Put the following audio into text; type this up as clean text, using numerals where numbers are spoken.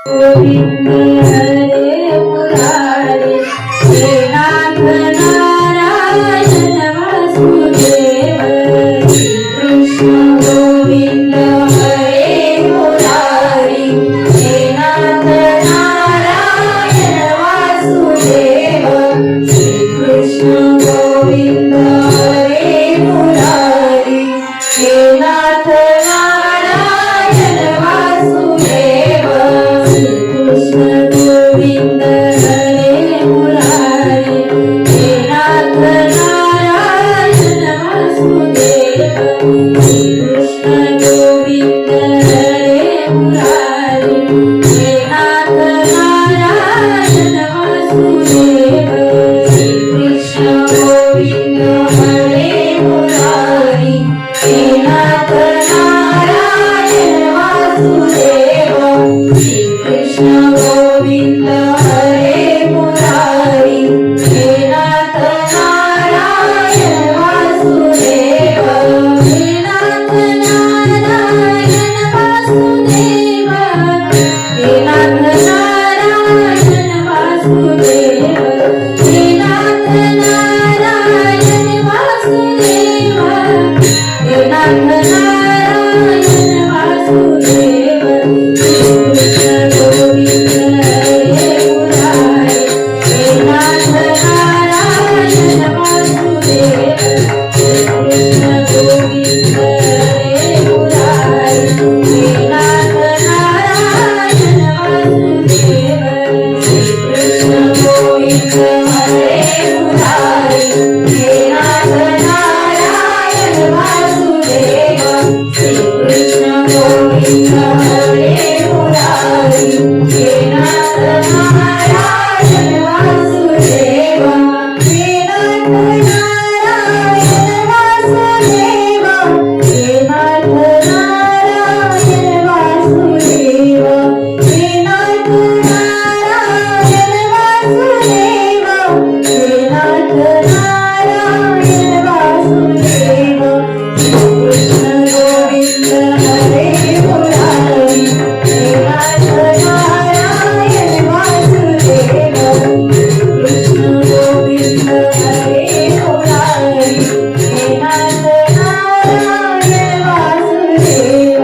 गोविंद हरे मुरारी हे नाथ नारायण वासुदेव श्री कृष्ण गोविंद हरे मुरारी हे नाथ नारायण वासुदेव श्री कृष्ण गोविंद हरे मुरारी हे नाथ नारायण वासुदेव कृष्ण गोविंद हरे मुरारी हे नाथ नारायण वासुदेव कृष्ण गोविंद हरे मुरारी हे नाथ नारायण वासुदेव कृष्ण गोविंद हरे मुरारी हे नाथ नारायण वासुदेव कृष्ण गोविंद हरे मुरारी हे नाथ नारायण वासुदेव हे नाथ नारायण वासुदेव हे नाथ नारायण वासुदेव हे नाथ नारायण वासुदेव हे नाथ नारायण वासुदेव कृष्ण गोविंद हरे मुरारी हे नाथ नारायण वासुदेव कृष्ण गोविंद हरे मुरारी हे नाथ नारायण वासुदेव कृष्ण गोविंद हरे मुरारी हे नाथ नारायण वासुदेव कृष्ण गोविंद हरे मुरारी हे नाथ नारायण वासुदेव हे नाथ नारायण वासुदेव हे नाथ नारायण वासुदेव हे नाथ नारायण वासुदेव हे नाथ नारायण वासुदेव कृष्ण गोविंद हरे मुरारी हे नाथ नारायण वासुदेव कृष्ण गोविंद हरे मुरारी हे नाथ नारायण वासुदेव